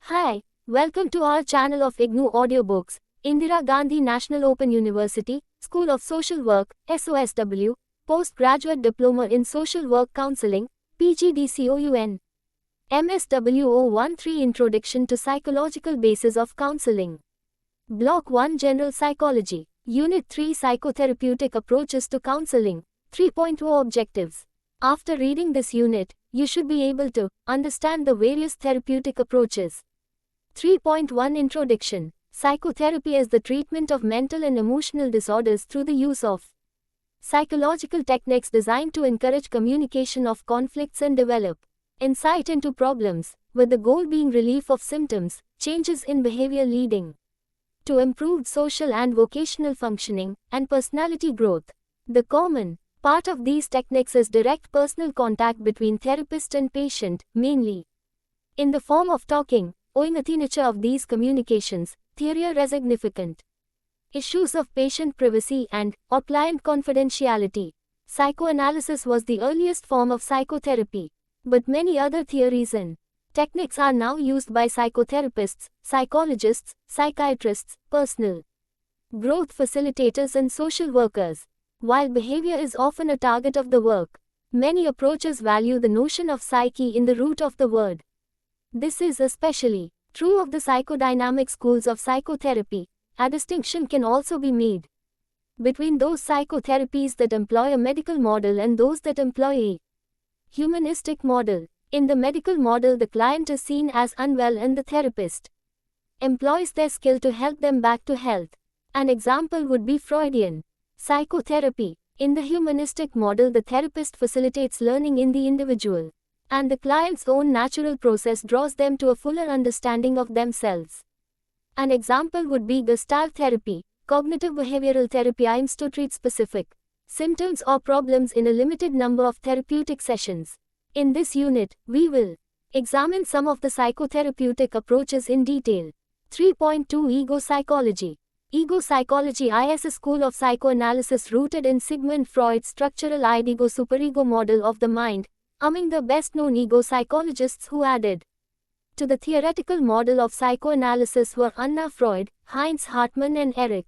Hi, welcome to our channel of IGNOU Audiobooks, Indira Gandhi National Open University, School of Social Work, SOSW, Postgraduate Diploma in Social Work Counseling, PGDCOUN. MSW013 Introduction to Psychological Basis of Counseling. Block 1 General Psychology, Unit 3 Psychotherapeutic Approaches to Counseling, 3.0 Objectives. After reading this unit, you should be able to understand the various therapeutic approaches. 3.1 Introduction. Psychotherapy is the treatment of mental and emotional disorders through the use of psychological techniques designed to encourage communication of conflicts and develop insight into problems, with the goal being relief of symptoms, changes in behavior leading to improved social and vocational functioning, and personality growth. The common part of these techniques is direct personal contact between therapist and patient, mainly in the form of talking. Owing to the nature of these communications, there are significant issues of patient privacy and/or client confidentiality. Psychoanalysis was the earliest form of psychotherapy, but many other theories and techniques are now used by psychotherapists, psychologists, psychiatrists, personal growth facilitators, and social workers. While behavior is often a target of the work, many approaches value the notion of psyche in the root of the word. This is especially true of the psychodynamic schools of psychotherapy. A distinction can also be made between those psychotherapies that employ a medical model and those that employ a humanistic model. In the medical model, the client is seen as unwell and the therapist employs their skill to help them back to health. An example would be Freudian psychotherapy. In the humanistic model, the therapist facilitates learning in the individual, and the client's own natural process draws them to a fuller understanding of themselves. An example would be Gestalt therapy. Cognitive behavioral therapy aims to treat specific symptoms or problems in a limited number of therapeutic sessions. In this unit, we will examine some of the psychotherapeutic approaches in detail. 3.2 Ego Psychology. Ego psychology is a school of psychoanalysis rooted in Sigmund Freud's structural id-ego-superego model of the mind. Among the best-known ego psychologists who added to the theoretical model of psychoanalysis were Anna Freud, Heinz Hartmann, and Erik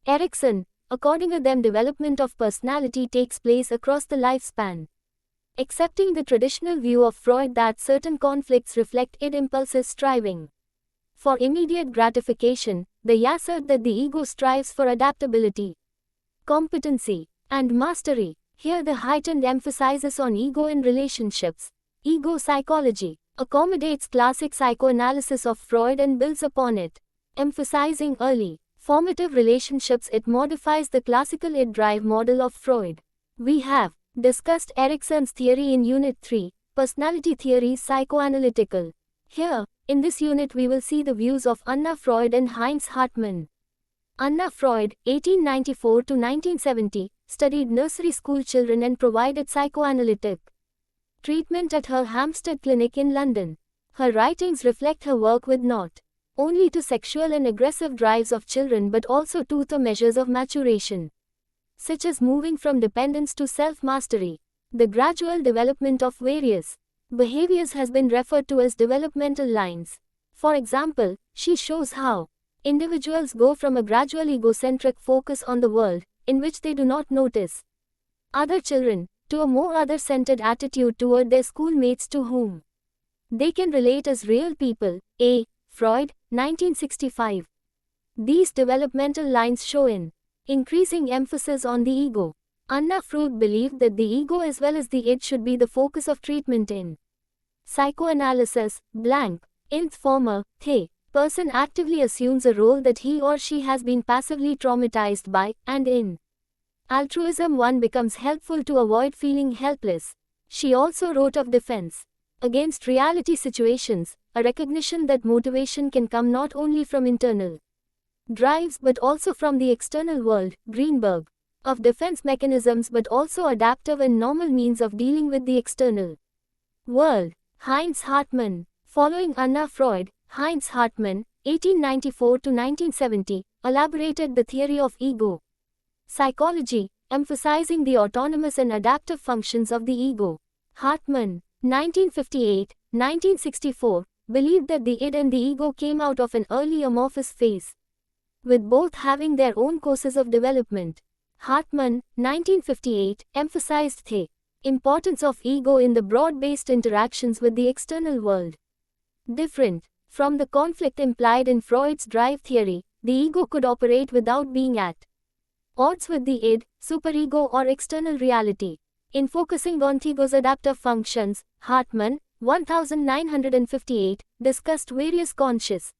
Erikson. According to them, development of personality takes place across the lifespan. Accepting the traditional view of Freud that certain conflicts reflect id impulses striving for immediate gratification, they assert that the ego strives for adaptability, competency, and mastery. Here the heightened emphasis on ego in relationships. Ego psychology accommodates classic psychoanalysis of Freud and builds upon it. Emphasizing early, formative relationships, it modifies the classical id drive model of Freud. We have discussed Erikson's theory in Unit 3, Personality Theories Psychoanalytical. Here, in this unit, we will see the views of Anna Freud and Heinz Hartmann. Anna Freud, 1894 to 1970, studied nursery school children and provided psychoanalytic treatment at her Hampstead Clinic in London. Her writings reflect her work with not only to sexual and aggressive drives of children but also to the measures of maturation, such as moving from dependence to self-mastery. The gradual development of various behaviors has been referred to as developmental lines. For example, she shows how individuals go from a gradual egocentric focus on the world, in which they do not notice other children, to a more other-centered attitude toward their schoolmates to whom they can relate as real people. A. Freud, 1965. These developmental lines show an increasing emphasis on the ego. Anna Freud believed that the ego as well as the id should be the focus of treatment in psychoanalysis. In the former, the person actively assumes a role that he or she has been passively traumatized by, and in altruism one becomes helpful to avoid feeling helpless. She also wrote of defense against reality situations, a recognition that motivation can come not only from internal drives but also from the external world. Greenberg. Of defense mechanisms but also adaptive and normal means of dealing with the external world. Heinz Hartmann. Following Anna Freud, Heinz Hartmann, 1894 to 1970, elaborated the theory of ego psychology, emphasizing the autonomous and adaptive functions of the ego. Hartmann, 1958, 1964, believed that the id and the ego came out of an early amorphous phase, with both having their own courses of development. Hartman, 1958, emphasized the importance of ego in the broad-based interactions with the external world. Different from the conflict implied in Freud's drive theory, the ego could operate without being at odds with the id, superego, or external reality. In focusing on the ego's adaptive functions, Hartman, 1958, discussed various conscious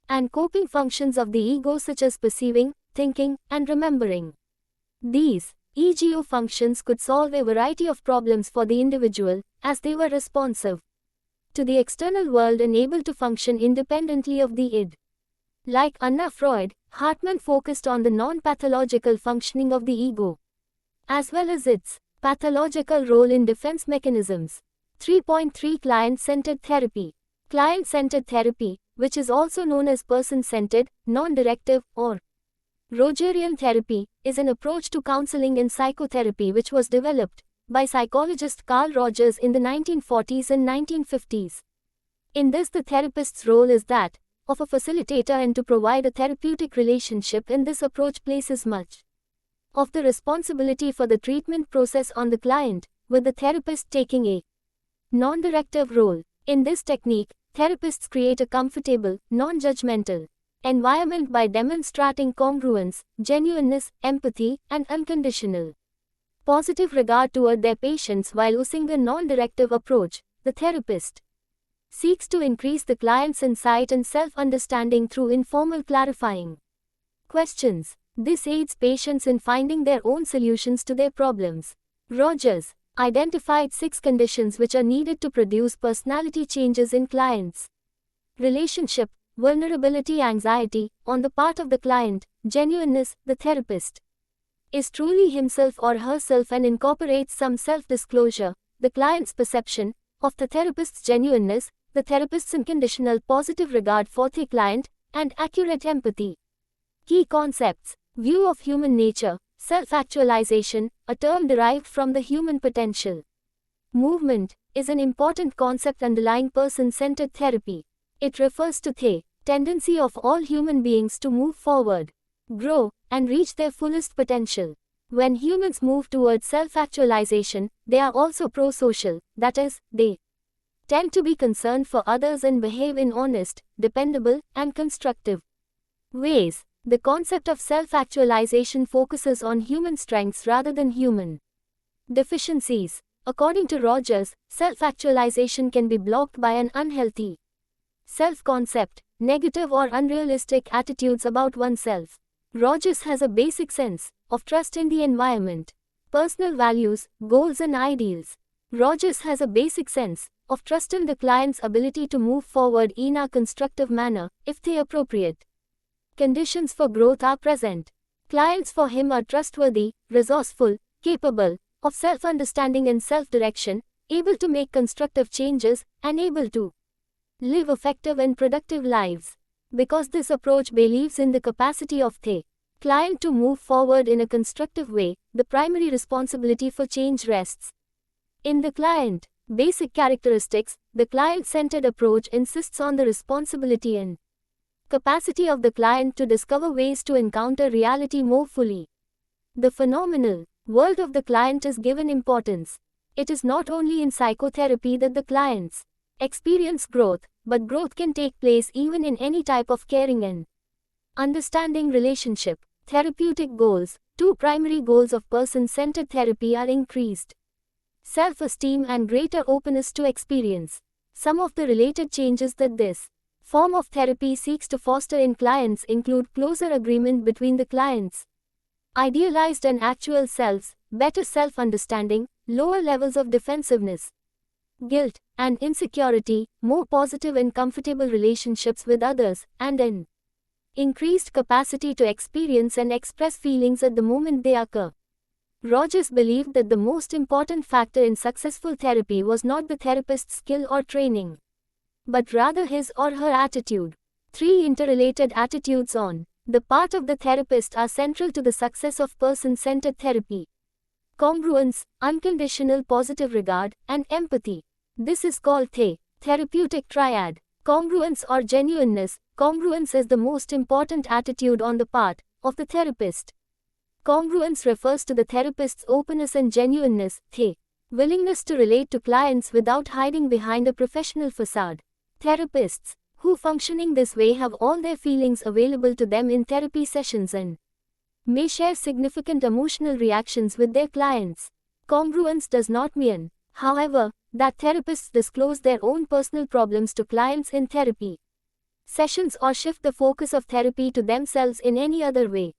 and coping functions of the ego such as perceiving, thinking, and remembering. These ego functions could solve a variety of problems for the individual, as they were responsive to the external world and able to function independently of the id. Like Anna Freud, Hartman focused on the non-pathological functioning of the ego, as well as its pathological role in defense mechanisms. 3.3 Client-centered therapy. Client-centered therapy, which is also known as person-centered, non-directive, or Rogerian therapy, is an approach to counseling in psychotherapy which was developed by psychologist Carl Rogers in the 1940s and 1950s. In this, the therapist's role is that of a facilitator and to provide a therapeutic relationship. In this approach places much of the responsibility for the treatment process on the client, with the therapist taking a non-directive role. In this technique, therapists create a comfortable, non-judgmental environment by demonstrating congruence, genuineness, empathy, and unconditional positive regard toward their patients. While using the non-directive approach, the therapist seeks to increase the client's insight and self-understanding through informal clarifying questions. This aids patients in finding their own solutions to their problems. Rogers identified 6 conditions which are needed to produce personality changes in clients: relationship, vulnerability, anxiety on the part of the client, genuineness, the therapist is truly himself or herself and incorporates some self-disclosure, the client's perception of the therapist's genuineness, the therapist's unconditional positive regard for the client, and accurate empathy. Key concepts: view of human nature, self-actualization, a term derived from the human potential. Movement is an important concept underlying person-centered therapy. It refers to the tendency of all human beings to move forward, grow, and reach their fullest potential. When humans move towards self-actualization, they are also pro-social, that is, they tend to be concerned for others and behave in honest, dependable, and constructive ways. The concept of self-actualization focuses on human strengths rather than human deficiencies. According to Rogers, self-actualization can be blocked by an unhealthy self-concept, negative or unrealistic attitudes about oneself. Rogers has a basic sense of trust in the environment, personal values, goals, and ideals. Rogers has a basic sense of trust in the client's ability to move forward in a constructive manner, if the appropriate conditions for growth are present. Clients for him are trustworthy, resourceful, capable of self-understanding and self-direction, able to make constructive changes, and able to live effective and productive lives. Because this approach believes in the capacity of the client to move forward in a constructive way, the primary responsibility for change rests in the client. Basic characteristics: the client-centered approach insists on the responsibility and capacity of the client to discover ways to encounter reality more fully. The phenomenal world of the client is given importance. It is not only in psychotherapy that the clients experience growth, but growth can take place even in any type of caring and understanding relationship. Therapeutic goals: 2 primary goals of person-centered therapy are increased self-esteem and greater openness to experience. Some of the related changes that this form of therapy seeks to foster in clients include closer agreement between the clients' idealized and actual selves, better self-understanding, lower levels of defensiveness, guilt, and insecurity, more positive and comfortable relationships with others, and an increased capacity to experience and express feelings at the moment they occur. Rogers believed that the most important factor in successful therapy was not the therapist's skill or training, but rather his or her attitude. 3 interrelated attitudes on the part of the therapist are central to the success of person-centered therapy: congruence, unconditional positive regard, and empathy. This is called the therapeutic triad. Congruence or genuineness. Congruence is the most important attitude on the part of the therapist. Congruence refers to the therapist's openness and genuineness, willingness to relate to clients without hiding behind a professional facade. Therapists who functioning this way have all their feelings available to them in therapy sessions and may share significant emotional reactions with their clients. Congruence does not mean, however, that therapists disclose their own personal problems to clients in therapy sessions or shift the focus of therapy to themselves in any other way.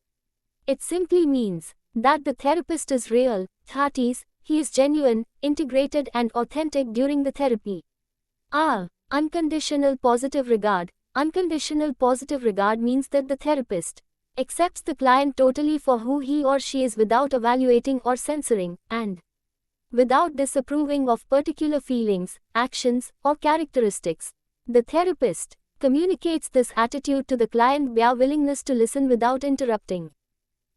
It simply means that the therapist is real, that is, he is genuine, integrated and authentic during the therapy. Unconditional positive regard. Unconditional positive regard means that the therapist accepts the client totally for who he or she is without evaluating or censoring, and without disapproving of particular feelings, actions, or characteristics. The therapist communicates this attitude to the client via willingness to listen without interrupting,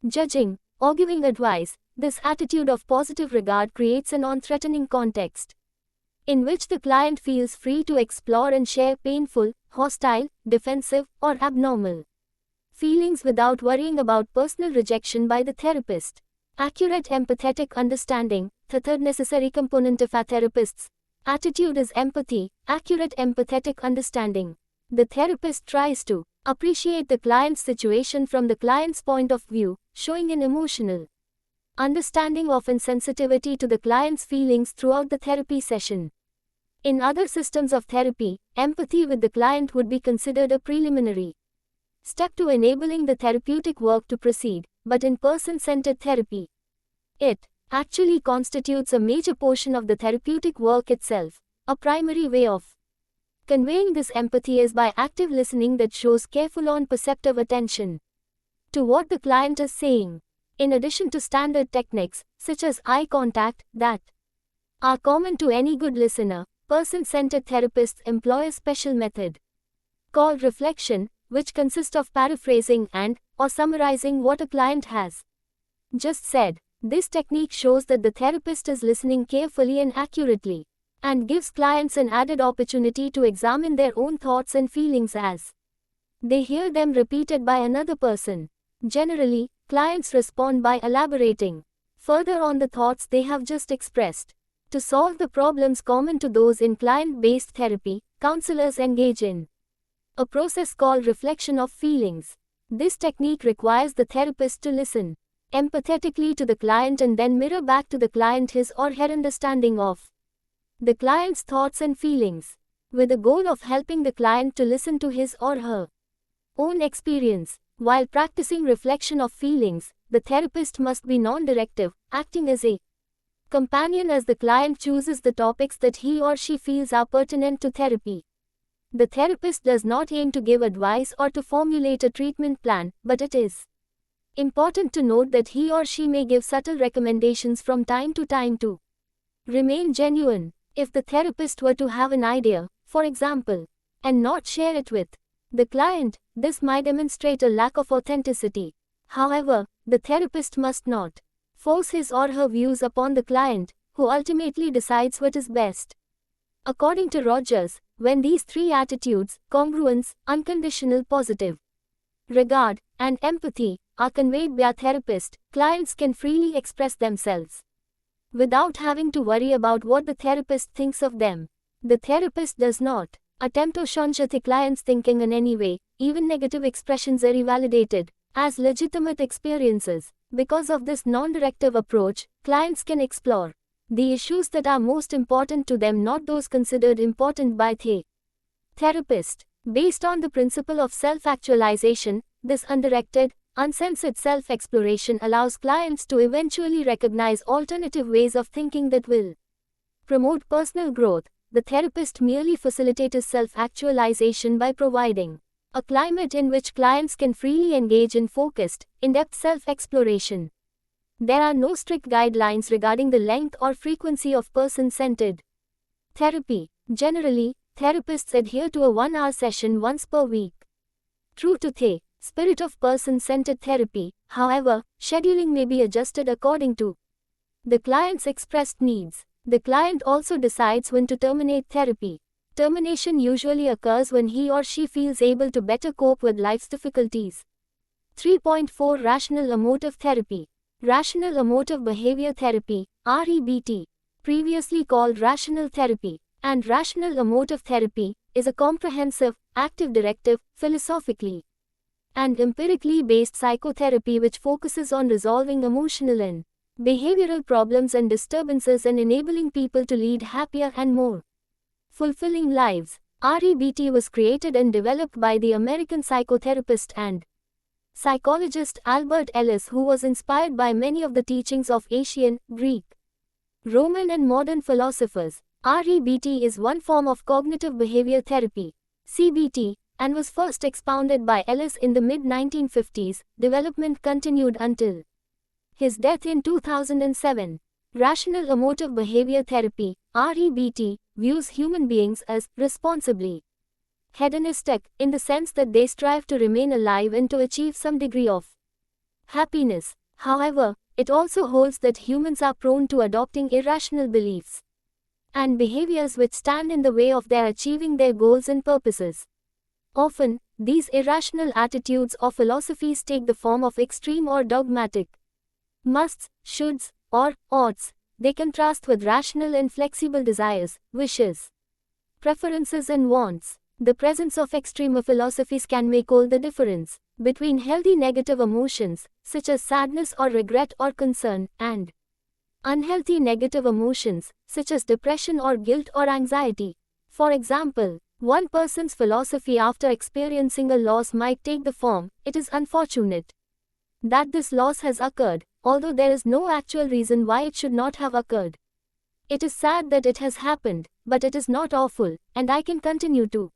judging, or giving advice. This attitude of positive regard creates a non-threatening context in which the client feels free to explore and share painful, hostile, defensive, or abnormal feelings without worrying about personal rejection by the therapist. Accurate empathetic understanding. The third necessary component of a therapist's attitude is empathy. Accurate empathetic understanding. The therapist tries to appreciate the client's situation from the client's point of view, showing an emotional understanding of and sensitivity to the client's feelings throughout the therapy session. In other systems of therapy, empathy with the client would be considered a preliminary step to enabling the therapeutic work to proceed, but in person-centered therapy, it actually constitutes a major portion of the therapeutic work itself. A primary way of conveying this empathy is by active listening that shows careful and perceptive attention to what the client is saying. In addition to standard techniques, such as eye contact, that are common to any good listener, person-centered therapists employ a special method called reflection, which consists of paraphrasing or summarizing what a client has just said. This technique shows that the therapist is listening carefully and accurately, and gives clients an added opportunity to examine their own thoughts and feelings as they hear them repeated by another person. Generally, clients respond by elaborating further on the thoughts they have just expressed. To solve the problems common to those in client-based therapy, counselors engage in a process called reflection of feelings. This technique requires the therapist to listen empathetically to the client and then mirror back to the client his or her understanding of the client's thoughts and feelings, with the goal of helping the client to listen to his or her own experience. While practicing reflection of feelings, the therapist must be non-directive, acting as a companion as the client chooses the topics that he or she feels are pertinent to therapy. The therapist does not aim to give advice or to formulate a treatment plan, but it is important to note that he or she may give subtle recommendations from time to time to remain genuine. If the therapist were to have an idea, for example, and not share it with the client, this might demonstrate a lack of authenticity. However, the therapist must not force his or her views upon the client, who ultimately decides what is best. According to Rogers, when these three attitudes, congruence, unconditional positive regard, and empathy, are conveyed by a therapist, clients can freely express themselves without having to worry about what the therapist thinks of them. The therapist does not attempt to change the client's thinking in any way. Even negative expressions are validated as legitimate experiences. Because of this non-directive approach, clients can explore the issues that are most important to them, not those considered important by the therapist. Based on the principle of self-actualization, this undirected, uncensored self-exploration allows clients to eventually recognize alternative ways of thinking that will promote personal growth. The therapist merely facilitates self-actualization by providing a climate in which clients can freely engage in focused, in-depth self-exploration. There are no strict guidelines regarding the length or frequency of person-centered therapy. Generally, therapists adhere to a 1-hour session once per week. True to the spirit of person-centered therapy, however, scheduling may be adjusted according to the client's expressed needs. The client also decides when to terminate therapy. Termination usually occurs when he or she feels able to better cope with life's difficulties. 3.4 Rational Emotive Therapy. Rational Emotive Behavior Therapy, REBT, previously called Rational Therapy, and Rational Emotive Therapy, is a comprehensive, active directive, philosophically and empirically based psychotherapy which focuses on resolving emotional and behavioral problems and disturbances and enabling people to lead happier and more fulfilling lives. REBT was created and developed by the American psychotherapist and psychologist Albert Ellis, who was inspired by many of the teachings of Asian, Greek, Roman and modern philosophers. REBT is one form of cognitive behavior therapy, CBT, and was first expounded by Ellis in the mid-1950s. Development continued until his death in 2007. Rational Emotive Behavior Therapy, REBT, views human beings as responsibly hedonistic, in the sense that they strive to remain alive and to achieve some degree of happiness. However, it also holds that humans are prone to adopting irrational beliefs and behaviors which stand in the way of their achieving their goals and purposes. Often, these irrational attitudes or philosophies take the form of extreme or dogmatic musts, shoulds, or oughts. They contrast with rational and flexible desires, wishes, preferences and wants. The presence of extreme philosophies can make all the difference between healthy negative emotions, such as sadness or regret or concern, and unhealthy negative emotions, such as depression or guilt or anxiety. For example, one person's philosophy after experiencing a loss might take the form, "It is unfortunate that this loss has occurred, although there is no actual reason why it should not have occurred. It is sad that it has happened, but it is not awful, and I can continue to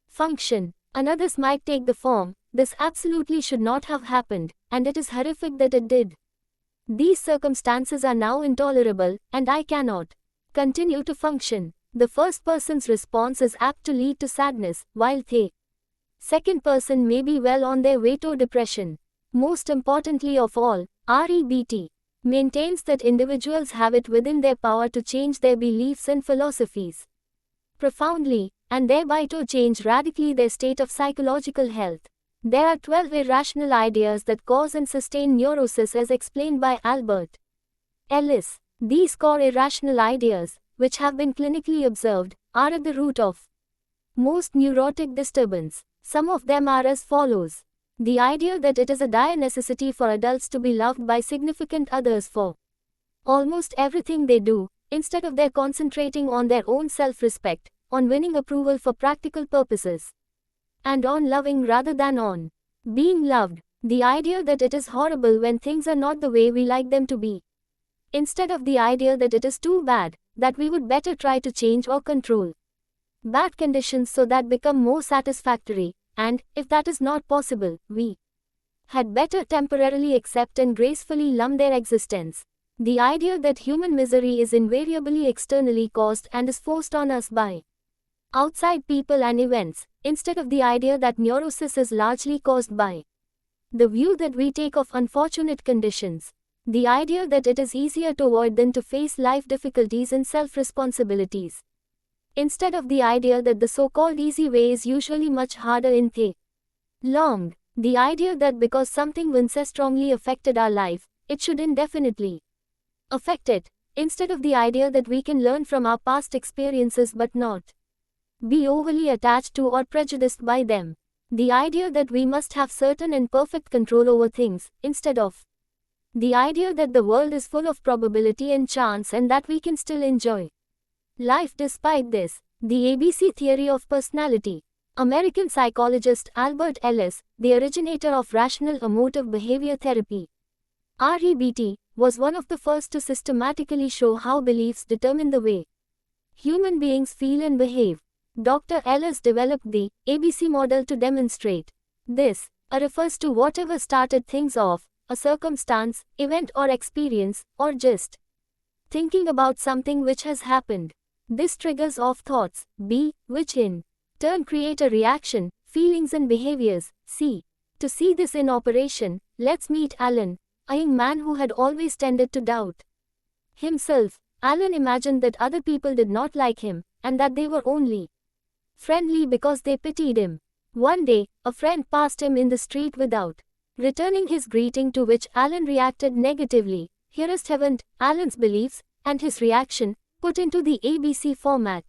function." Another's might take the form, "This absolutely should not have happened, and it is horrific that it did. These circumstances are now intolerable, and I cannot continue to function." The first person's response is apt to lead to sadness, while the second person may be well on their way to depression. Most importantly of all, REBT maintains that individuals have it within their power to change their beliefs and philosophies profoundly, and thereby to change radically their state of psychological health. There are 12 irrational ideas that cause and sustain neurosis as explained by Albert Ellis. These core irrational ideas, which have been clinically observed, are at the root of most neurotic disturbance. Some of them are as follows. The idea that it is a dire necessity for adults to be loved by significant others for almost everything they do, instead of their concentrating on their own self-respect, on winning approval for practical purposes, and on loving rather than on being loved. The idea that it is horrible when things are not the way we like them to be, instead of the idea that it is too bad, that we would better try to change or control bad conditions so that become more satisfactory, and, if that is not possible, we had better temporarily accept and gracefully lump their existence. The idea that human misery is invariably externally caused and is forced on us by outside people and events, instead of the idea that neurosis is largely caused by the view that we take of unfortunate conditions. The idea that it is easier to avoid than to face life difficulties and self-responsibilities, instead of the idea that the so-called easy way is usually much harder in the long. The idea that because something once has strongly affected our life, it should indefinitely affect it, instead of the idea that we can learn from our past experiences but not be overly attached to or prejudiced by them. The idea that we must have certain and perfect control over things, instead of the idea that the world is full of probability and chance and that we can still enjoy life despite this. The ABC theory of personality. American psychologist Albert Ellis, the originator of rational emotive behavior therapy, REBT, was one of the first to systematically show how beliefs determine the way human beings feel and behave. Dr. Ellis developed the ABC model to demonstrate this. A refers to whatever started things off, a circumstance, event or experience, or just thinking about something which has happened. This triggers off thoughts, B, which in turn create a reaction, feelings and behaviors, C. To see this in operation, let's meet Alan, a young man who had always tended to doubt himself. Alan imagined that other people did not like him, and that they were only Friendly because they pitied him. One day, a friend passed him in the street without returning his greeting, to which Alan reacted negatively. Here is Alan's beliefs and his reaction, put into the ABC format.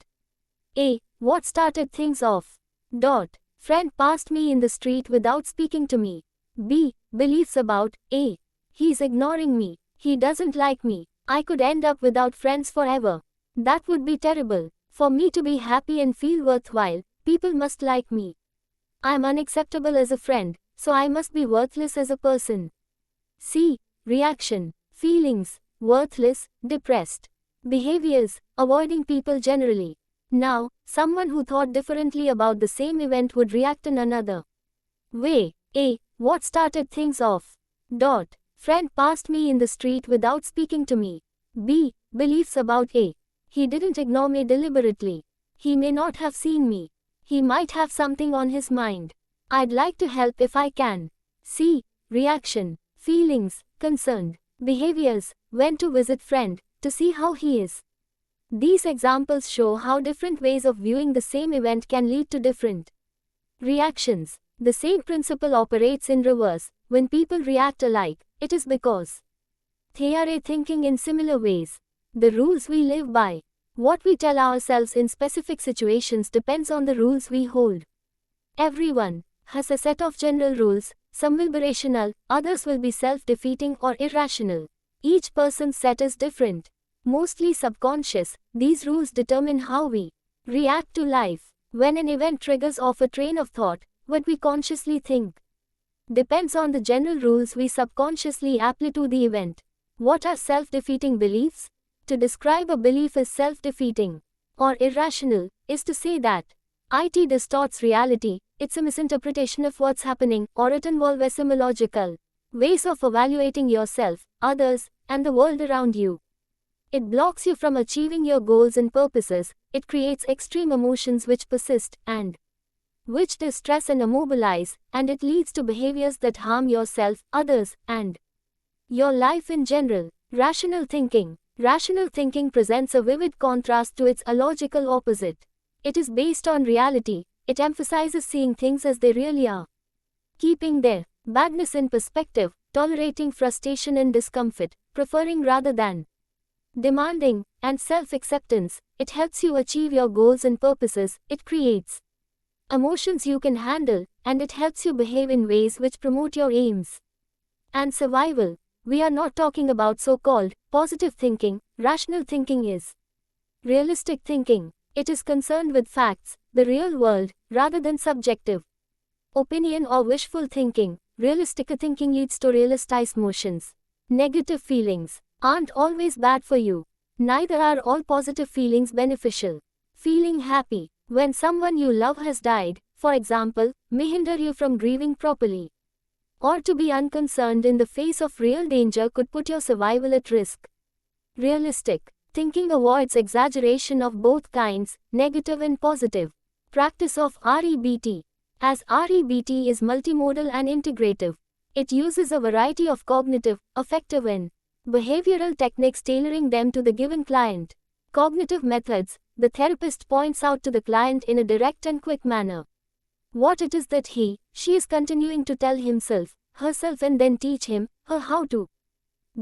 A. What started things off? Friend passed me in the street without speaking to me. B. Beliefs about A. He's ignoring me. He doesn't like me. I could end up without friends forever. That would be terrible. For me to be happy and feel worthwhile, people must like me. I'm unacceptable as a friend, so I must be worthless as a person. C. Reaction. Feelings. Worthless, depressed. Behaviors. Avoiding people generally. Now, someone who thought differently about the same event would react in another way. A. What started things off? Friend passed me in the street without speaking to me. B. Beliefs about A. He didn't ignore me deliberately. He may not have seen me. He might have something on his mind. I'd like to help if I can. C. Reaction. Feelings. Concerned. Behaviors. Went to visit friend, to see how he is. These examples show how different ways of viewing the same event can lead to different reactions. The same principle operates in reverse. When people react alike, it is because they are thinking in similar ways. The rules we live by. What we tell ourselves in specific situations depends on the rules we hold. Everyone has a set of general rules. Some will be rational, others will be self-defeating or irrational. Each person's set is different. Mostly subconscious, these rules determine how we react to life. When an event triggers off a train of thought, what we consciously think depends on the general rules we subconsciously apply to the event. What are self-defeating beliefs? To describe a belief as self-defeating or irrational is to say that it distorts reality, it's a misinterpretation of what's happening, or it involves epistemological ways of evaluating yourself, others, and the world around you. It blocks you from achieving your goals and purposes. It creates extreme emotions which persist and which distress and immobilize, and it leads to behaviors that harm yourself, others, and your life in general. Rational thinking. Rational thinking presents a vivid contrast to its illogical opposite. It is based on reality. It emphasizes seeing things as they really are, keeping their badness in perspective, tolerating frustration and discomfort, preferring rather than demanding, and self-acceptance. It helps you achieve your goals and purposes. It creates emotions you can handle, and it helps you behave in ways which promote your aims and survival. We are not talking about so-called positive thinking. Rational thinking is realistic thinking. It is concerned with facts, the real world, rather than subjective opinion or wishful thinking. Realistic thinking leads to realized emotions. Negative feelings aren't always bad for you. Neither are all positive feelings beneficial. Feeling happy when someone you love has died, for example, may hinder you from grieving properly. Or to be unconcerned in the face of real danger could put your survival at risk. Realistic thinking avoids exaggeration of both kinds, negative and positive. Practice of REBT. As REBT is multimodal and integrative, it uses a variety of cognitive, affective and behavioral techniques, tailoring them to the given client. Cognitive methods. The therapist points out to the client in a direct and quick manner what it is that she is continuing to tell himself, herself, and then teach him, her how to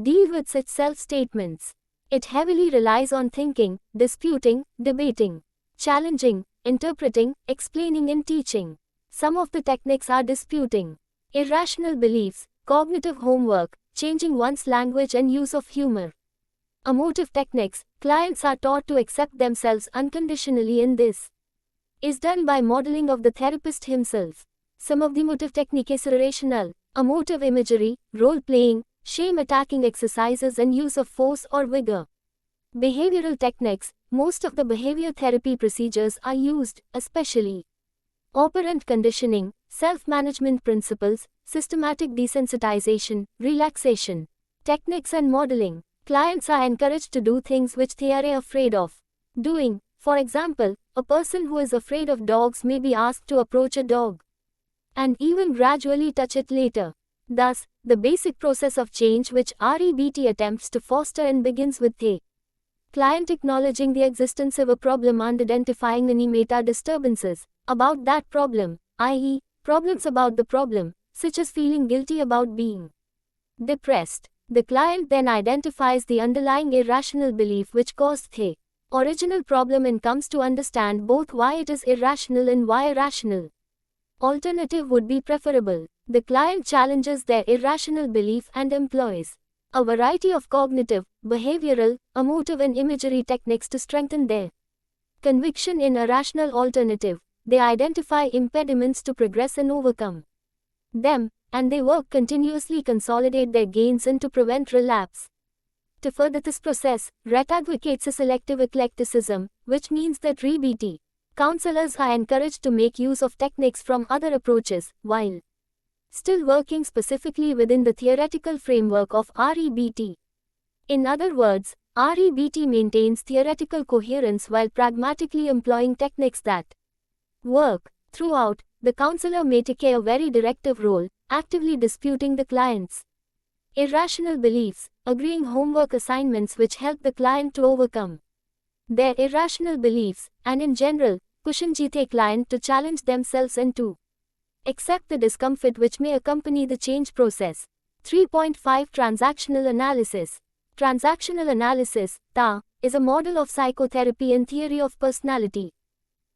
deal with such self-statements. It heavily relies on thinking, disputing, debating, challenging, interpreting, explaining, and teaching. Some of the techniques are disputing irrational beliefs, cognitive homework, changing one's language and use of humor. Emotive techniques. Clients are taught to accept themselves unconditionally, and this is done by modeling of the therapist himself. Some of the emotive techniques are rational, emotive imagery, role-playing, shame-attacking exercises, and use of force or vigor. Behavioral techniques. Most of the behavior therapy procedures are used, especially operant conditioning, self-management principles, systematic desensitization, relaxation techniques, and modeling. Clients are encouraged to do things which they are afraid of doing. For example, a person who is afraid of dogs may be asked to approach a dog and even gradually touch it later. Thus, the basic process of change which REBT attempts to foster and begins with a Client acknowledging the existence of a problem and identifying any meta disturbances about that problem, i.e., problems about the problem, such as feeling guilty about being depressed. The client then identifies the underlying irrational belief which caused the original problem and comes to understand both why it is irrational and why rational alternative would be preferable. The client challenges their irrational belief and employs a variety of cognitive, behavioral, emotive and imagery techniques to strengthen their conviction in a rational alternative. They identify impediments to progress and overcome them, and they work continuously consolidate their gains and to prevent relapse. To further this process, RET advocates a selective eclecticism, which means that REBT counselors are encouraged to make use of techniques from other approaches, while still working specifically within the theoretical framework of REBT. In other words, REBT maintains theoretical coherence while pragmatically employing techniques that work. Throughout, the counselor may take a very directive role, actively disputing the client's irrational beliefs, agreeing homework assignments which help the client to overcome their irrational beliefs, and in general, pushing the client to challenge themselves and to accept the discomfort which may accompany the change process. 3.5 Transactional Analysis. Transactional analysis, TA, is a model of psychotherapy and theory of personality,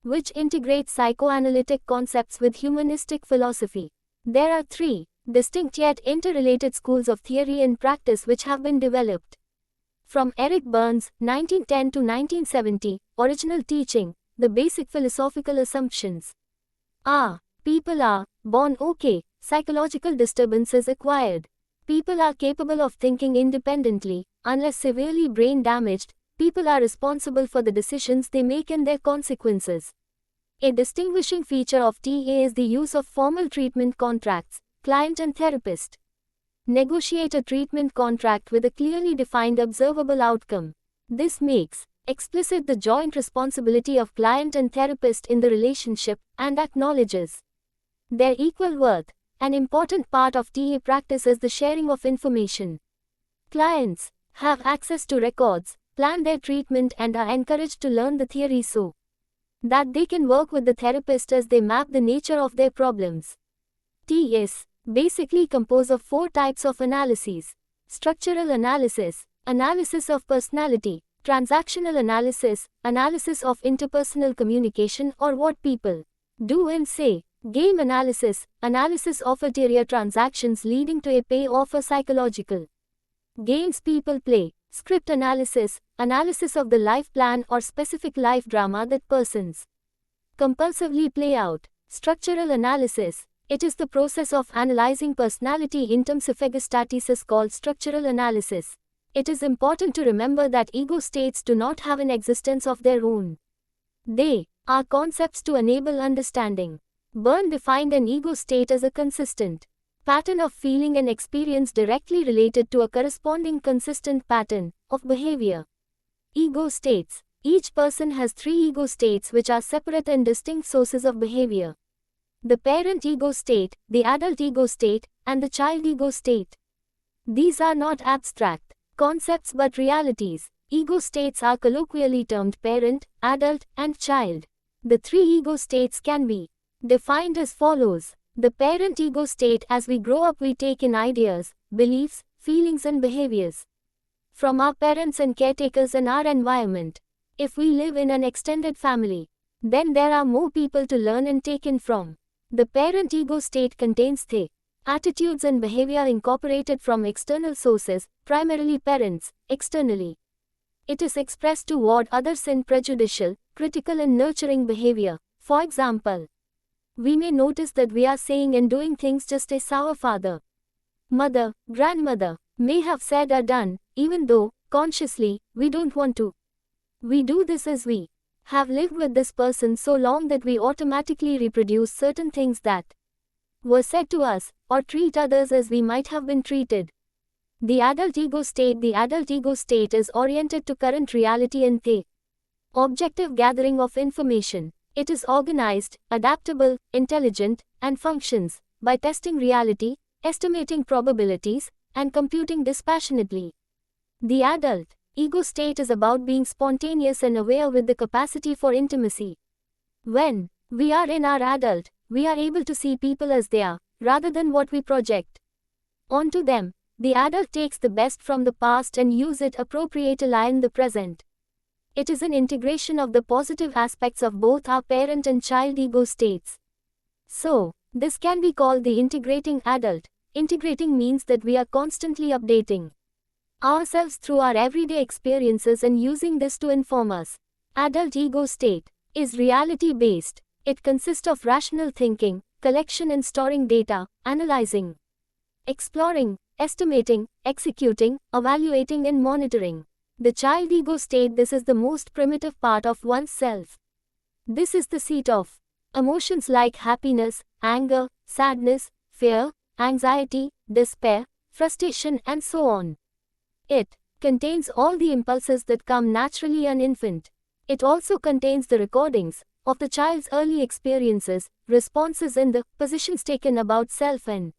which integrates psychoanalytic concepts with humanistic philosophy. There are three distinct yet interrelated schools of theory and practice which have been developed. From Eric Burns, 1910 to 1970, Original Teaching, the Basic Philosophical Assumptions are: people are born okay, psychological disturbances acquired. People are capable of thinking independently, unless severely brain damaged. People are responsible for the decisions they make and their consequences. A distinguishing feature of TA is the use of formal treatment contracts. Client and therapist negotiate a treatment contract with a clearly defined observable outcome. This makes explicit the joint responsibility of client and therapist in the relationship and acknowledges their equal worth. An important part of TA practice is the sharing of information. Clients have access to records, plan their treatment and are encouraged to learn the theory so that they can work with the therapist as they map the nature of their problems. TS basically compose of four types of analyses: structural analysis, analysis of personality, transactional analysis, analysis of interpersonal communication or what people do and say, game analysis, analysis of ulterior transactions leading to a payoff or psychological games people play, script analysis, analysis of the life plan or specific life drama that persons compulsively play out. Structural analysis, it is the process of analyzing personality in terms of egostatis is called structural analysis. It is important to remember that ego states do not have an existence of their own. They are concepts to enable understanding. Byrne defined an ego state as a consistent pattern of feeling and experience directly related to a corresponding consistent pattern of behavior. Ego states. Each person has three ego states which are separate and distinct sources of behavior: the parent ego state, the adult ego state, and the child ego state. These are not abstract concepts but realities. Ego states are colloquially termed parent, adult, and child. The three ego states can be defined as follows. The parent ego state: as we grow up we take in ideas, beliefs, feelings and behaviors from our parents and caretakers and our environment. If we live in an extended family, then there are more people to learn and take in from. The parent ego state contains the attitudes and behavior incorporated from external sources, primarily parents, externally. It is expressed toward others in prejudicial, critical and nurturing behavior. For example, we may notice that we are saying and doing things just as our father, mother, grandmother may have said or done, even though, consciously, we don't want to. We do this as we have lived with this person so long that we automatically reproduce certain things that were said to us, or treat others as we might have been treated. The adult ego state: the adult ego state is oriented to current reality and the objective gathering of information. It is organized, adaptable, intelligent, and functions by testing reality, estimating probabilities, and computing dispassionately. The adult Ego state is about being spontaneous and aware with the capacity for intimacy. When we are in our adult, we are able to see people as they are, rather than what we project onto them. The adult takes the best from the past and use it appropriate ally in the present. It is an integration of the positive aspects of both our parent and child ego states. So, this can be called the integrating adult. Integrating means that we are constantly updating ourselves through our everyday experiences and using this to inform us. Adult ego state is reality-based. It consists of rational thinking, collection and storing data, analyzing, exploring, estimating, executing, evaluating and monitoring. The child ego state. This is the most primitive part of one's self. This is the seat of emotions like happiness, anger, sadness, fear, anxiety, despair, frustration and so on. It contains all the impulses that come naturally an infant. It also contains the recordings of the child's early experiences, responses and the positions taken about self and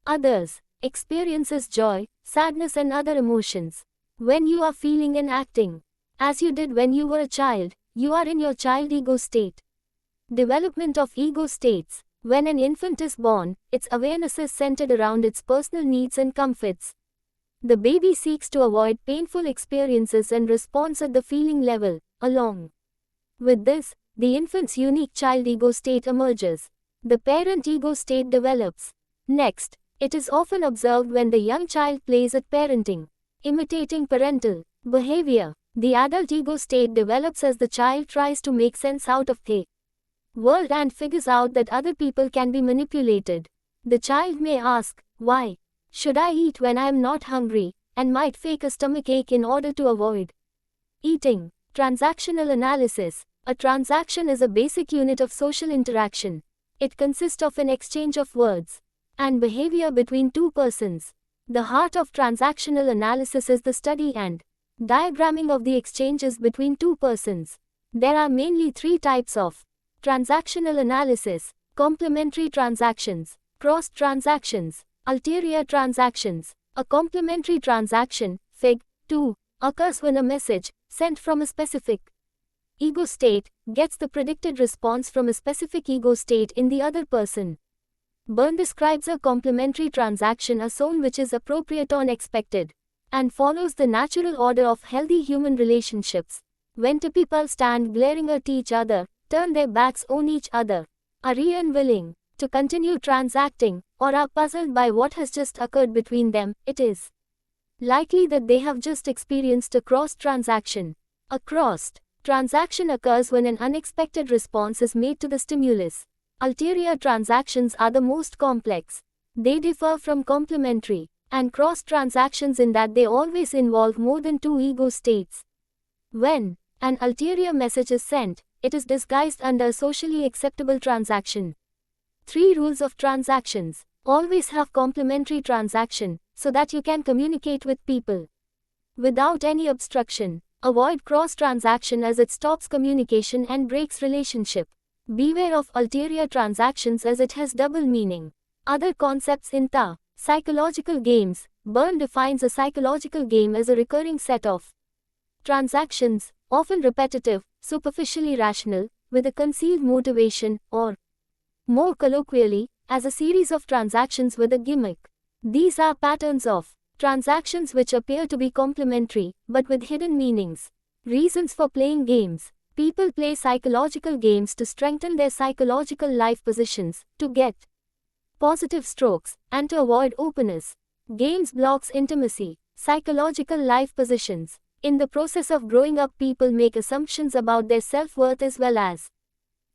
others, experiences joy, sadness and other emotions. When you are feeling and acting as you did when you were a child, you are in your child ego state. Development of ego states. When an infant is born, its awareness is centered around its personal needs and comforts. The baby seeks to avoid painful experiences and responds at the feeling level. Along with this, the infant's unique child ego state emerges. The parent ego state develops. Next, it is often observed when the young child plays at parenting, imitating parental behavior. The adult ego state develops as the child tries to make sense out of the world and figures out that other people can be manipulated. The child may ask, "Why should I eat when I am not hungry?" and might fake a stomachache in order to avoid eating. Transactional analysis. A transaction is a basic unit of social interaction. It consists of an exchange of words and behavior between two persons. The heart of transactional analysis is the study and diagramming of the exchanges between two persons. There are mainly three types of transactional analysis: complementary transactions, cross transactions, ulterior transactions. A complementary transaction, Fig. 2, occurs when a message, sent from a specific ego state, gets the predicted response from a specific ego state in the other person. Byrne describes a complementary transaction as one which is appropriate or expected, and follows the natural order of healthy human relationships. When two people stand glaring at each other, turn their backs on each other, are unwilling to continue transacting, or are puzzled by what has just occurred between them, it is likely that they have just experienced a cross transaction. A crossed transaction occurs when an unexpected response is made to the stimulus. Ulterior transactions are the most complex. They differ from complementary and cross transactions in that they always involve more than two ego states. When an ulterior message is sent, it is disguised under a socially acceptable transaction. 3 rules of transactions. Always have complementary transaction, so that you can communicate with people without any obstruction. Avoid cross transaction as it stops communication and breaks relationship. Beware of ulterior transactions as it has double meaning. Other concepts in the psychological games. Byrne defines a psychological game as a recurring set of transactions, often repetitive, superficially rational, with a concealed motivation, or more colloquially, as a series of transactions with a gimmick. These are patterns of transactions which appear to be complementary, but with hidden meanings. Reasons for playing games. People play psychological games to strengthen their psychological life positions, to get positive strokes, and to avoid openness. Games blocks intimacy. Psychological life positions. In the process of growing up, people make assumptions about their self-worth as well as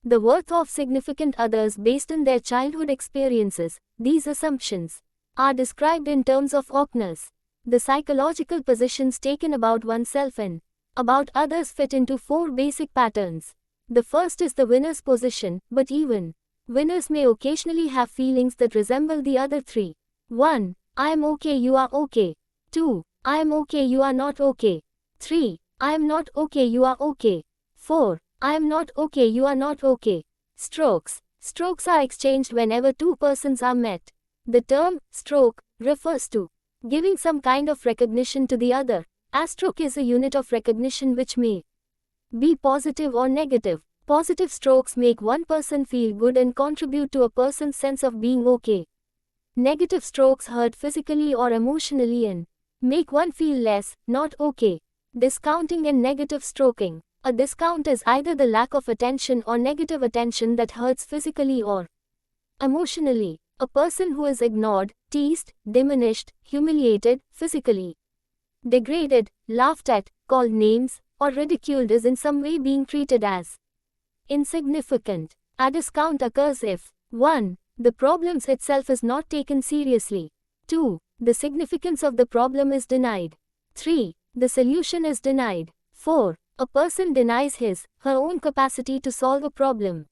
the worth of significant others based on their childhood experiences. These assumptions are described in terms of awkwardness. The psychological positions taken about oneself and about others fit into 4 basic patterns. The first is the winner's position, but even winners may occasionally have feelings that resemble the other 3. 1. I am okay, you are okay. 2. I am okay, you are not okay. 3. I am not okay, you are okay. 4. I am not okay, you are not okay. Strokes. Strokes are exchanged whenever 2 persons are met. The term stroke refers to giving some kind of recognition to the other, A stroke is a unit of recognition which may be positive or negative. Positive strokes make one person feel good and contribute to a person's sense of being okay. Negative strokes hurt physically or emotionally and make one feel less, not okay. Discounting and negative stroking. A discount is either the lack of attention or negative attention that hurts physically or emotionally. A person who is ignored, teased, diminished, humiliated, physically degraded, laughed at, called names, or ridiculed is in some way being treated as insignificant. A discount occurs if 1. The problem itself is not taken seriously. 2. The significance of the problem is denied. 3. The solution is denied. 4. A person denies her own capacity to solve a problem.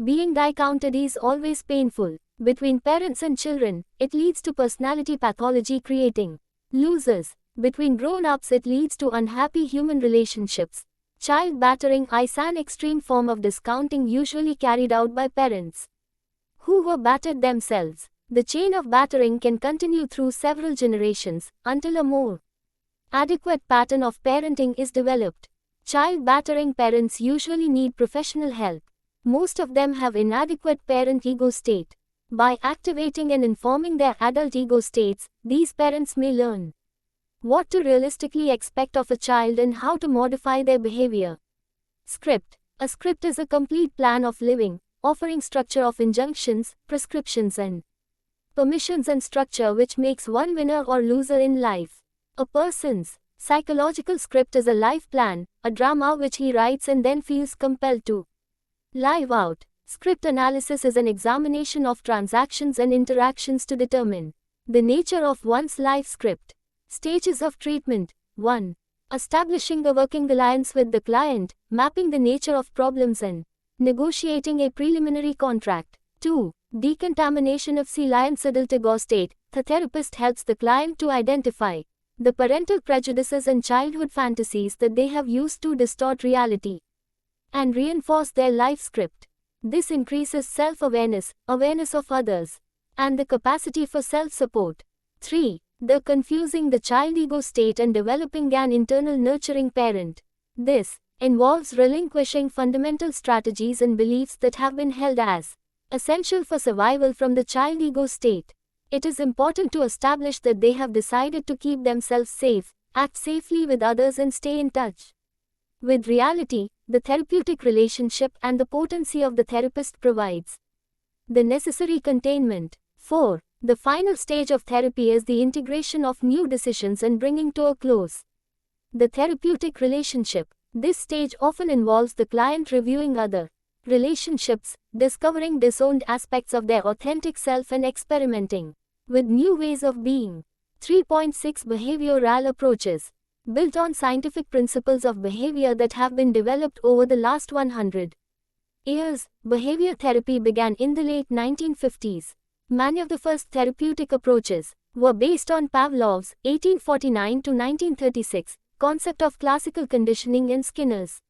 Being discounted is always painful. Between parents and children, it leads to personality pathology creating losers. Between grown-ups it leads to unhappy human relationships. Child battering is an extreme form of discounting usually carried out by parents who were battered themselves. The chain of battering can continue through several generations, until a more adequate pattern of parenting is developed. Child battering parents usually need professional help. Most of them have inadequate parent ego state. By activating and informing their adult ego states, these parents may learn what to realistically expect of a child and how to modify their behavior. Script. A script is a complete plan of living, offering structure of injunctions, prescriptions and permissions and structure which makes one winner or loser in life. A person's psychological script is a life plan, a drama which he writes and then feels compelled to live out. Script analysis is an examination of transactions and interactions to determine the nature of one's life script. Stages of treatment. 1. Establishing a working alliance with the client, mapping the nature of problems and negotiating a preliminary contract. 2. Decontamination of client's adult ego state. The therapist helps the client to identify the parental prejudices and childhood fantasies that they have used to distort reality and reinforce their life script. This increases self-awareness, awareness of others, and the capacity for self-support. 3. The confusing the child ego state and developing an internal nurturing parent. This involves relinquishing fundamental strategies and beliefs that have been held as essential for survival from the child ego state. It is important to establish that they have decided to keep themselves safe, act safely with others and stay in touch with reality. The therapeutic relationship and the potency of the therapist provides the necessary containment. 4. The final stage of therapy is the integration of new decisions and bringing to a close the therapeutic relationship. This stage often involves the client reviewing other relationships, discovering disowned aspects of their authentic self and experimenting with new ways of being. 3.6 Behavioral approaches. Built on scientific principles of behavior that have been developed over the last 100 years, behavior therapy began in the late 1950s. Many of the first therapeutic approaches were based on Pavlov's 1849 to 1936 concept of classical conditioning and Skinner's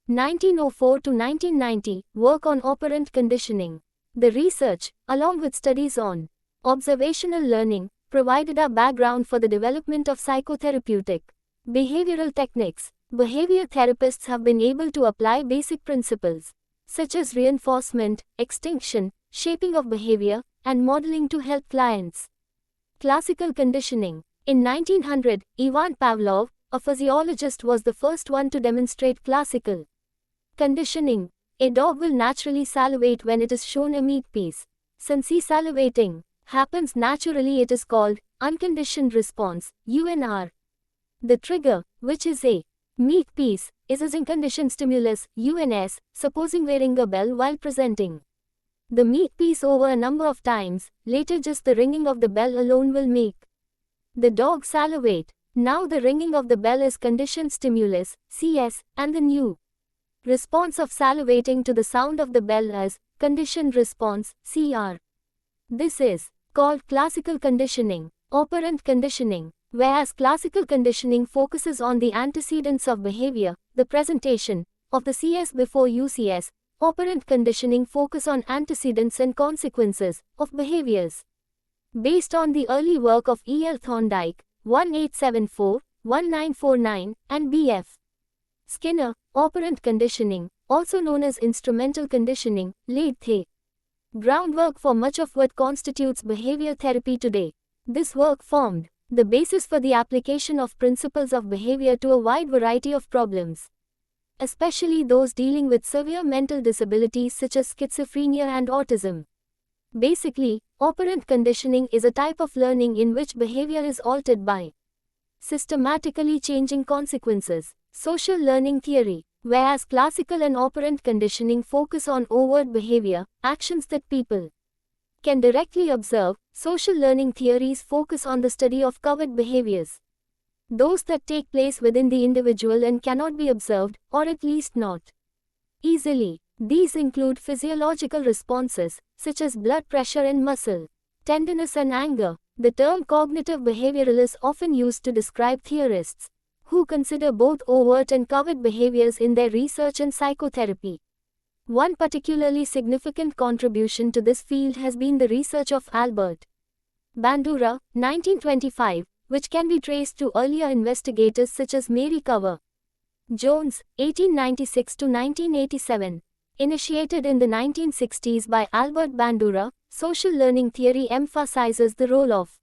1904 to 1990 work on operant conditioning. The research, along with studies on observational learning, provided a background for the development of psychotherapeutic behavioral techniques. Behavior therapists have been able to apply basic principles such as reinforcement, extinction, shaping of behavior, and modeling to help clients. Classical conditioning. In 1900, Ivan Pavlov, a physiologist, was the first one to demonstrate classical conditioning. A dog will naturally salivate when it is shown a meat piece. Since salivating happens naturally, it is called unconditioned response, UNR. The trigger, which is a meat piece, is a unconditioned stimulus, UNS, supposing wearing a bell while presenting the meat piece over a number of times. Later just the ringing of the bell alone will make the dog salivate. Now the ringing of the bell is conditioned stimulus, CS, and the new response of salivating to the sound of the bell is conditioned response, CR. This is called classical conditioning. Operant conditioning. Whereas classical conditioning focuses on the antecedents of behavior, the presentation of the CS before UCS, operant conditioning focus on antecedents and consequences of behaviors. Based on the early work of E. L. Thorndike, 1874, 1949, and B.F. Skinner. Operant conditioning, also known as instrumental conditioning, laid the groundwork for much of what constitutes behavior therapy today. This work formed the basis for the application of principles of behavior to a wide variety of problems, especially those dealing with severe mental disabilities such as schizophrenia and autism. Basically, operant conditioning is a type of learning in which behavior is altered by systematically changing consequences. Social learning theory. Whereas classical and operant conditioning focus on overt behavior, actions that people can directly observe, social learning theories focus on the study of covert behaviors, those that take place within the individual and cannot be observed, or at least not easily. These include physiological responses, such as blood pressure and muscle tenderness and anger. The term cognitive behavioral is often used to describe theorists who consider both overt and covert behaviors in their research and psychotherapy. One particularly significant contribution to this field has been the research of Albert Bandura, 1925, which can be traced to earlier investigators such as Mary Cover Jones, 1896 to 1987. Initiated in the 1960s by Albert Bandura, social learning theory emphasizes the role of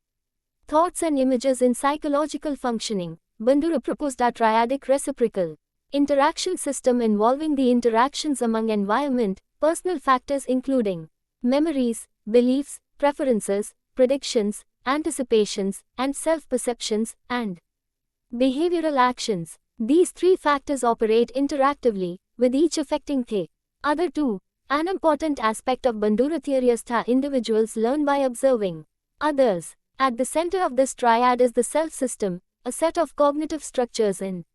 thoughts and images in psychological functioning. Bandura proposed a triadic reciprocal interaction system involving the interactions among environment, personal factors including memories, beliefs, preferences, predictions, anticipations, and self-perceptions, and behavioral actions. These three factors operate interactively, with each affecting the other two. An important aspect of Bandura theory is that individuals learn by observing others. At the center of this triad is the self system, a set of cognitive structures and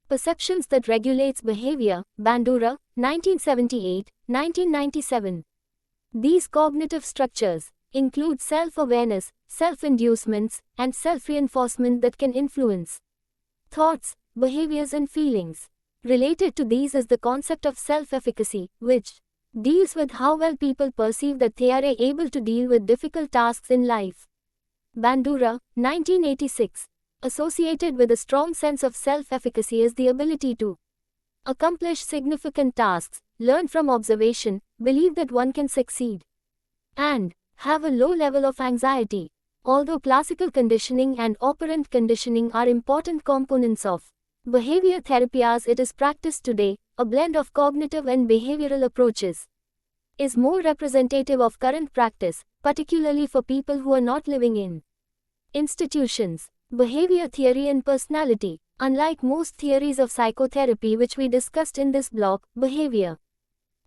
perceptions that regulates behavior. Bandura, 1978-1997. These cognitive structures include self-awareness, self-inducements, and self-reinforcement that can influence thoughts, behaviors and feelings. Related to these is the concept of self-efficacy, which deals with how well people perceive that they are able to deal with difficult tasks in life. Bandura, 1986. Associated with a strong sense of self-efficacy is the ability to accomplish significant tasks, learn from observation, believe that one can succeed, and have a low level of anxiety. Although classical conditioning and operant conditioning are important components of behavior therapy as it is practiced today, a blend of cognitive and behavioral approaches is more representative of current practice, particularly for people who are not living in institutions. Behavior theory and personality. Unlike most theories of psychotherapy which we discussed in this block, behavior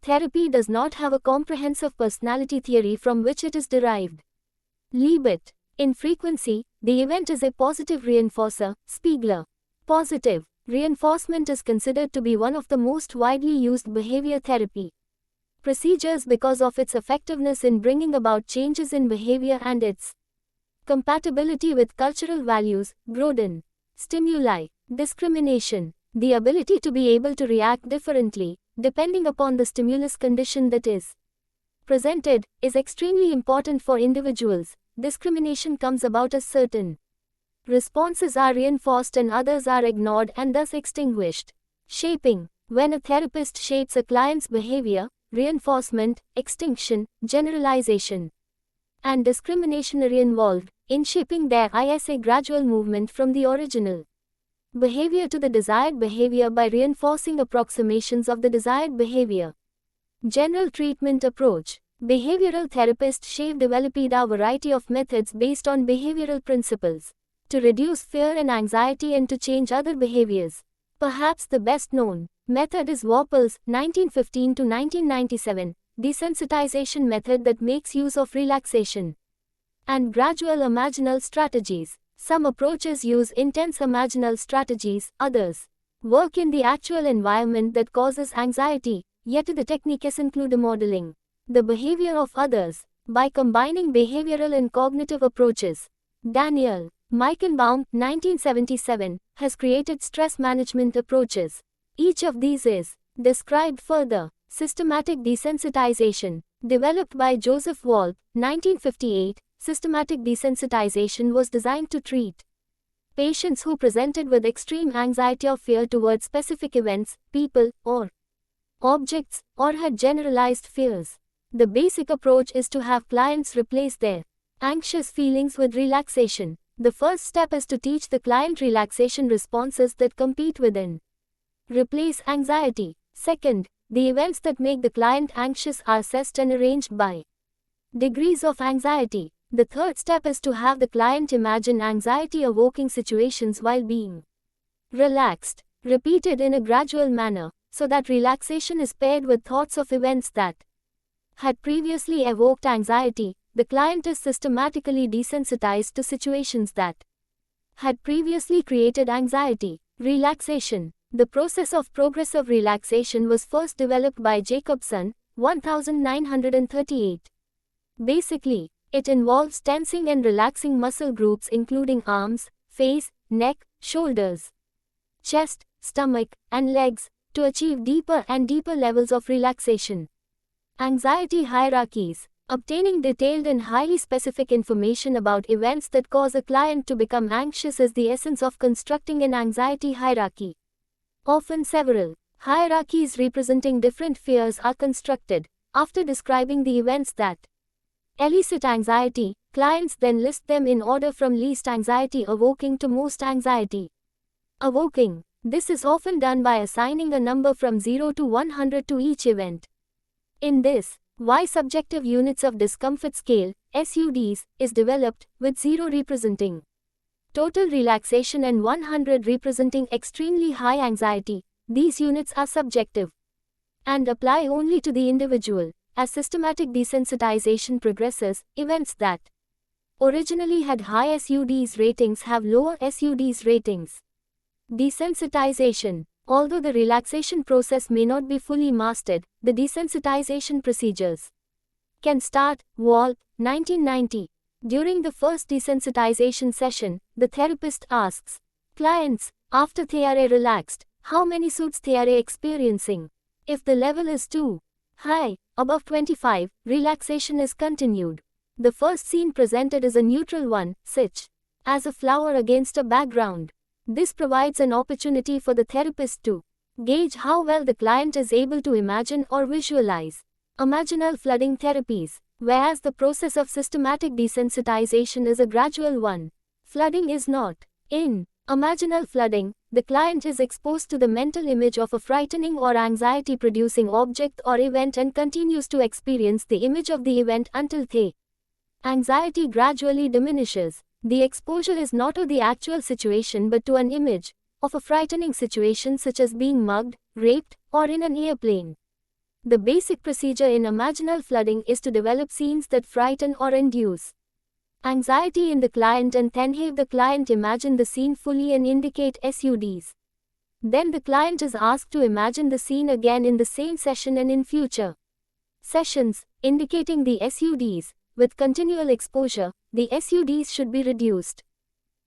therapy does not have a comprehensive personality theory from which it is derived. Libet. In frequency, the event is a positive reinforcer. Spiegler. Positive reinforcement is considered to be one of the most widely used behavior therapy procedures because of its effectiveness in bringing about changes in behavior and its compatibility with cultural values. Grodin. Stimuli. Discrimination. The ability to be able to react differently, depending upon the stimulus condition that is presented, is extremely important for individuals. Discrimination comes about as certain responses are reinforced and others are ignored and thus extinguished. Shaping. When a therapist shapes a client's behavior, reinforcement, extinction, generalization, and discrimination are involved. In shaping there is a gradual movement from the original behavior to the desired behavior by reinforcing approximations of the desired behavior. General treatment approach. Behavioral therapists have developed a variety of methods based on behavioral principles to reduce fear and anxiety and to change other behaviors. Perhaps the best known method is Warple's 1915 to 1997 desensitization method that makes use of relaxation and gradual imaginal strategies. Some approaches use intense imaginal strategies, others work in the actual environment that causes anxiety, yet the techniques include modeling the behavior of others by combining behavioral and cognitive approaches. Daniel Meichenbaum, 1977, has created stress management approaches. Each of these is described further. Systematic desensitization, developed by Joseph Wolpe, 1958. Systematic desensitization was designed to treat Patients who presented with extreme anxiety or fear towards specific events, people, or objects, or had generalized fears. The basic approach is to have clients replace their anxious feelings with relaxation. The first step is to teach the client relaxation responses that compete with and replace anxiety. Second, the events that make the client anxious are assessed and arranged by degrees of anxiety. The third step is to have the client imagine anxiety-evoking situations while being relaxed, repeated in a gradual manner, so that relaxation is paired with thoughts of events that had previously evoked anxiety. The client is systematically desensitized to situations that had previously created anxiety. Relaxation. The process of progressive relaxation was first developed by Jacobson, 1938. Basically, it involves tensing and relaxing muscle groups including arms, face, neck, shoulders, chest, stomach, and legs, to achieve deeper and deeper levels of relaxation. Anxiety hierarchies. Obtaining detailed and highly specific information about events that cause a client to become anxious is the essence of constructing an anxiety hierarchy. Often several hierarchies representing different fears are constructed. After describing the events that elicit anxiety, clients then list them in order from least anxiety evoking to most anxiety evoking. This is often done by assigning a number from 0 to 100 to each event. In this, Y subjective units of discomfort scale, SUDs, is developed, with 0 representing total relaxation and 100 representing extremely high anxiety. These units are subjective and apply only to the individual. As systematic desensitization progresses, events that originally had high SUDs ratings have lower SUDs ratings. Desensitization. Although the relaxation process may not be fully mastered, the desensitization procedures can start. Wall, 1990. During the first desensitization session, the therapist asks clients, after they are relaxed, how many suits they are experiencing. If the level is too high, above 25, relaxation is continued. The first scene presented is a neutral one, such as a flower against a background. This provides an opportunity for the therapist to gauge how well the client is able to imagine or visualize. Imaginal flooding therapies. Whereas the process of systematic desensitization is a gradual one, flooding is not. In imaginal flooding, the client is exposed to the mental image of a frightening or anxiety-producing object or event and continues to experience the image of the event until the anxiety gradually diminishes. The exposure is not to the actual situation but to an image of a frightening situation such as being mugged, raped, or in an airplane. The basic procedure in imaginal flooding is to develop scenes that frighten or induce anxiety in the client and then have the client imagine the scene fully and indicate SUDs. Then the client is asked to imagine the scene again in the same session and in future sessions, indicating the SUDs. With continual exposure, the SUDs should be reduced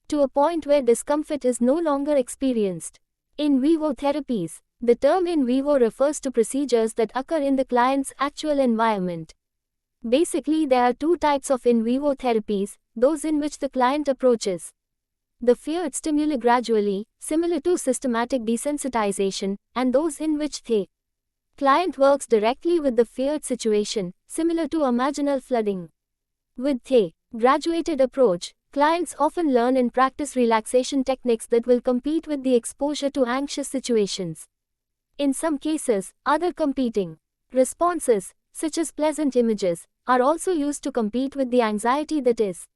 to a point where discomfort is no longer experienced. In vivo therapies. The term in vivo refers to procedures that occur in the client's actual environment. Basically, there are two types of in vivo therapies, those in which the client approaches the feared stimuli gradually, similar to systematic desensitization, and those in which the client works directly with the feared situation, similar to imaginal flooding. With the graduated approach, clients often learn and practice relaxation techniques that will compete with the exposure to anxious situations. In some cases, other competing responses, such as pleasant images, are also used to compete with the anxiety that is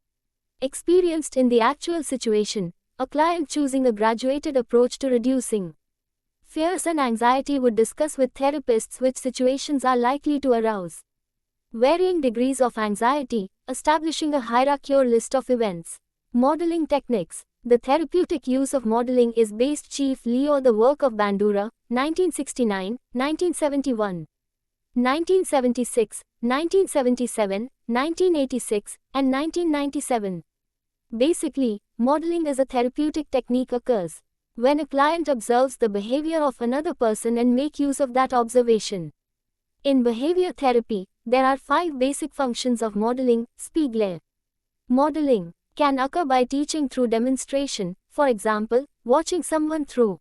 experienced in the actual situation. A client choosing a graduated approach to reducing fears and anxiety would discuss with therapists which situations are likely to arouse varying degrees of anxiety, establishing a hierarchy or list of events. Modeling techniques. The therapeutic use of modeling is based chiefly on the work of Bandura, 1969, 1971, 1976, 1977, 1986, and 1997. Basically, modeling as a therapeutic technique occurs when a client observes the behavior of another person and make use of that observation. In behavior therapy, there are 5 basic functions of modeling. Spiegler. Modeling can occur by teaching through demonstration. for example, watching someone throw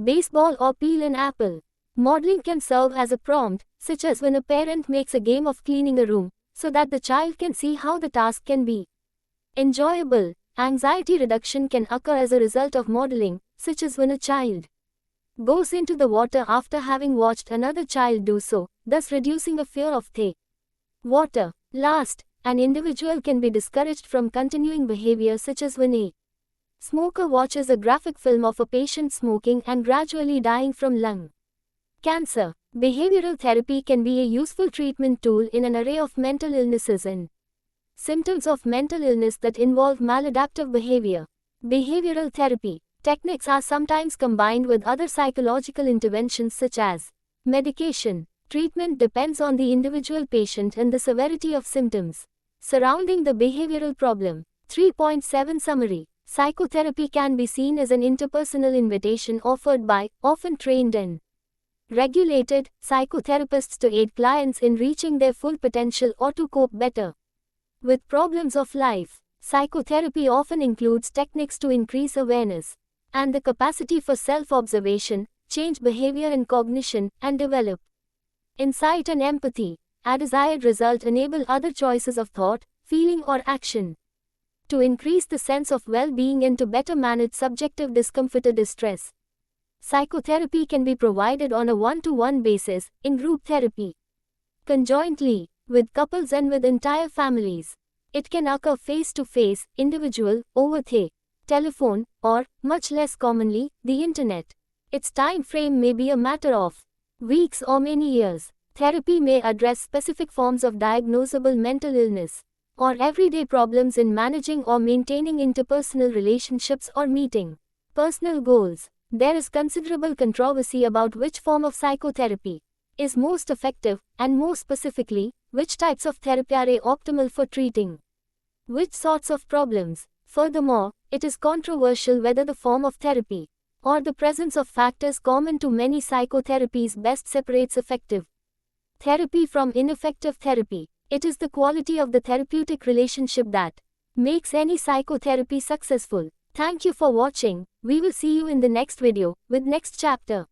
baseball or peel an apple. Modeling can serve as a prompt, such as when a parent makes a game of cleaning a room, so that the child can see how the task can be enjoyable. Anxiety reduction can occur as a result of modeling, such as when a child goes into the water after having watched another child do so, thus reducing a fear of the water. Last, an individual can be discouraged from continuing behavior such as when a smoker watches a graphic film of a patient smoking and gradually dying from lung cancer. Behavioral therapy can be a useful treatment tool in an array of mental illnesses and symptoms of mental illness that involve maladaptive behavior. Behavioral therapy techniques are sometimes combined with other psychological interventions such as medication. Treatment depends on the individual patient and the severity of symptoms surrounding the behavioral problem. 3.7 Summary. Psychotherapy can be seen as an interpersonal invitation offered by, often trained and regulated, psychotherapists to aid clients in reaching their full potential or to cope better with problems of life. Psychotherapy often includes techniques to increase awareness and the capacity for self-observation, change behavior and cognition, and develop insight and empathy. A desired result enable other choices of thought, feeling or action to increase the sense of well-being and to better manage subjective discomfort or distress. Psychotherapy can be provided on a one-to-one basis, in group therapy, conjointly, with couples and with entire families. It can occur face-to-face, individual, over the telephone, or, much less commonly, the internet. Its time frame may be a matter of weeks or many years. Therapy may address specific forms of diagnosable mental illness or everyday problems in managing or maintaining interpersonal relationships or meeting personal goals. There is considerable controversy about which form of psychotherapy is most effective, and more specifically, which types of therapy are optimal for treating which sorts of problems. Furthermore, it is controversial whether the form of therapy or the presence of factors common to many psychotherapies best separates effective therapy from ineffective therapy. It is the quality of the therapeutic relationship that makes any psychotherapy successful. Thank you for watching. We will see you in the next video, with next chapter.